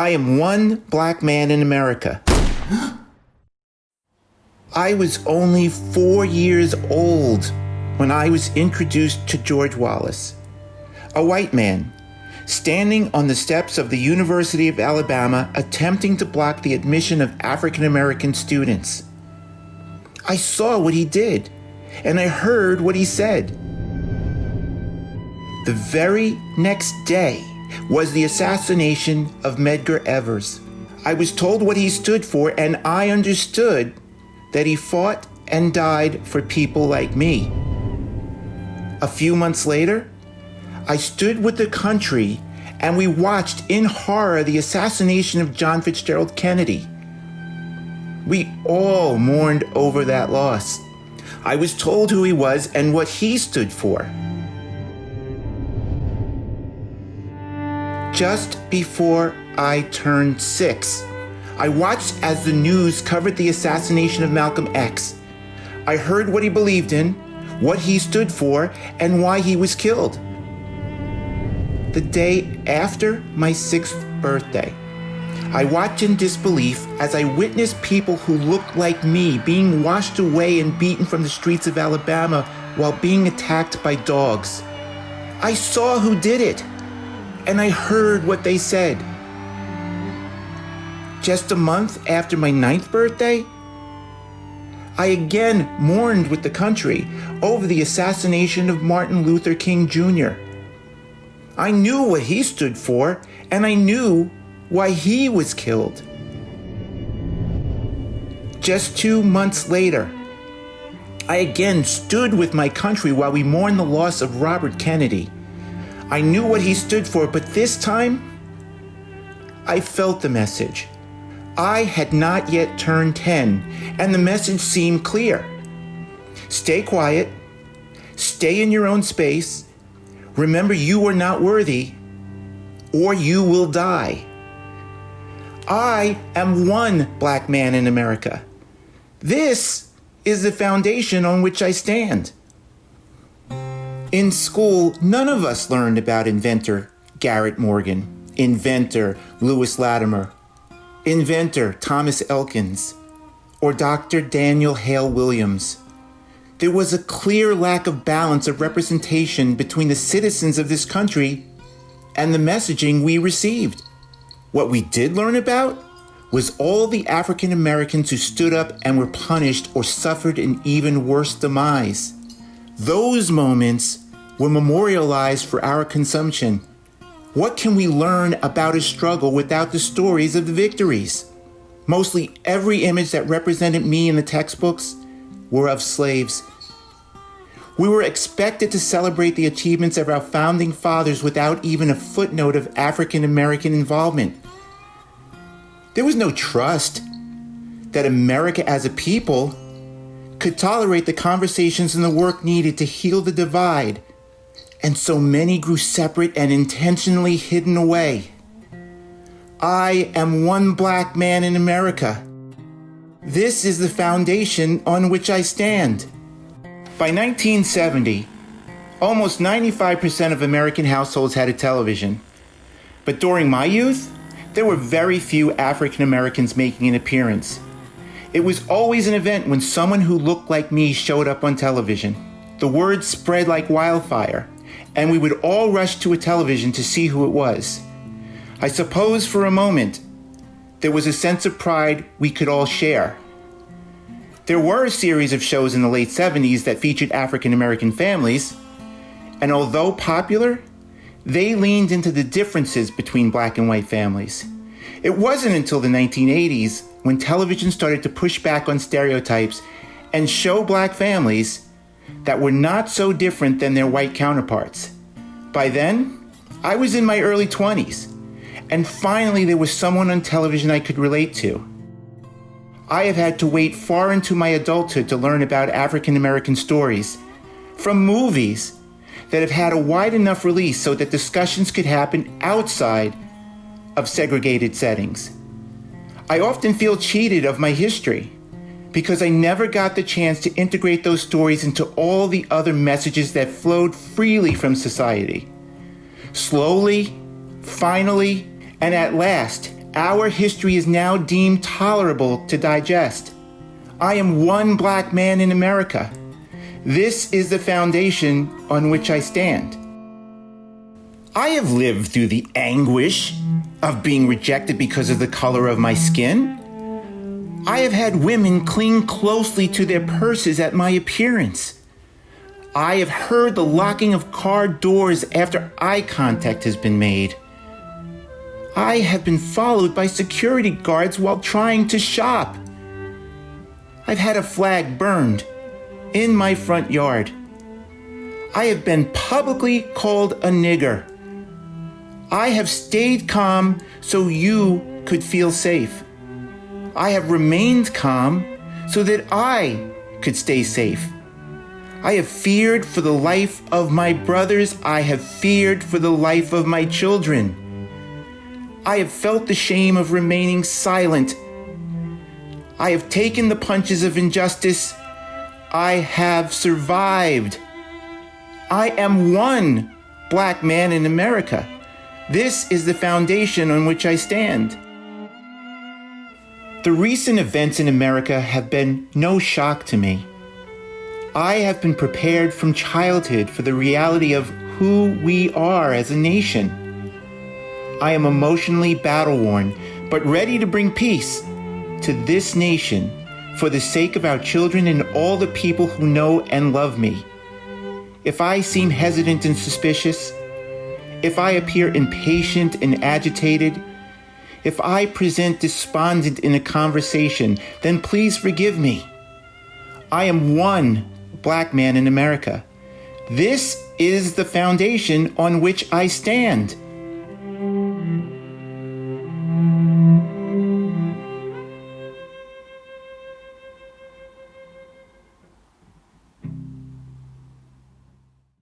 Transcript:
I am one black man in America. I was only 4 years old when I was introduced to George Wallace, a white man standing on the steps of the University of Alabama attempting to block the admission of African American students. I saw what he did, and I heard what he said. The very next day was the assassination of Medgar Evers. I was told what he stood for, and I understood that he fought and died for people like me. A few months later, I stood with the country and we watched in horror the assassination of John Fitzgerald Kennedy. We all mourned over that loss. I was told who he was and what he stood for. Just before I turned 6, I watched as the news covered the assassination of Malcolm X. I heard what he believed in, what he stood for, and why he was killed. The day after my 6th birthday, I watched in disbelief as I witnessed people who looked like me being washed away and beaten from the streets of Alabama while being attacked by dogs. I saw who did it, and I heard what they said. Just a month after my 9th birthday, I again mourned with the country over the assassination of Martin Luther King Jr. I knew what he stood for, and I knew why he was killed. Just 2 months later, I again stood with my country while we mourned the loss of Robert Kennedy. I knew what he stood for, but this time, I felt the message. I had not yet turned 10, and the message seemed clear. Stay quiet, stay in your own space, remember you are not worthy, or you will die. I am one black man in America. This is the foundation on which I stand. In school, none of us learned about inventor Garrett Morgan, inventor Lewis Latimer, inventor Thomas Elkins, or Dr. Daniel Hale Williams. There was a clear lack of balance of representation between the citizens of this country and the messaging we received. What we did learn about was all the African Americans who stood up and were punished or suffered an even worse demise. Those moments were memorialized for our consumption. What can we learn about a struggle without the stories of the victories? Mostly every image that represented me in the textbooks were of slaves. We were expected to celebrate the achievements of our founding fathers without even a footnote of African American involvement. There was no trust that America as a people could tolerate the conversations and the work needed to heal the divide, and so many grew separate and intentionally hidden away. I am one black man in America. This is the foundation on which I stand. By 1970, almost 95% of American households had a television. But during my youth, there were very few African Americans making an appearance. It was always an event when someone who looked like me showed up on television. The word spread like wildfire, and we would all rush to a television to see who it was. I suppose for a moment, there was a sense of pride we could all share. There were a series of shows in the late 70s that featured African American families, and although popular, they leaned into the differences between black and white families. It wasn't until the 1980s when television started to push back on stereotypes and show black families that were not so different than their white counterparts. By then, I was in my early 20s, and finally there was someone on television I could relate to. I have had to wait far into my adulthood to learn about African American stories from movies that have had a wide enough release so that discussions could happen outside of segregated settings. I often feel cheated of my history because I never got the chance to integrate those stories into all the other messages that flowed freely from society. Slowly, finally, and at last, Our history is now deemed tolerable to digest. I am one black man in America. This is the foundation on which I stand. I have lived through the anguish of being rejected because of the color of my skin. I have had women cling closely to their purses at my appearance. I have heard the locking of car doors after eye contact has been made. I have been followed by security guards while trying to shop. I've had a flag burned in my front yard. I have been publicly called a nigger. I have stayed calm so you could feel safe. I have remained calm so that I could stay safe. I have feared for the life of my brothers. I have feared for the life of my children. I have felt the shame of remaining silent. I have taken the punches of injustice. I have survived. I am one black man in America. This is the foundation on which I stand. The recent events in America have been no shock to me. I have been prepared from childhood for the reality of who we are as a nation. I am emotionally battle-worn, but ready to bring peace to this nation for the sake of our children and all the people who know and love me. If I seem hesitant and suspicious, if I appear impatient and agitated, if I present despondent in a conversation, then please forgive me. I am one black man in America. This is the foundation on which I stand.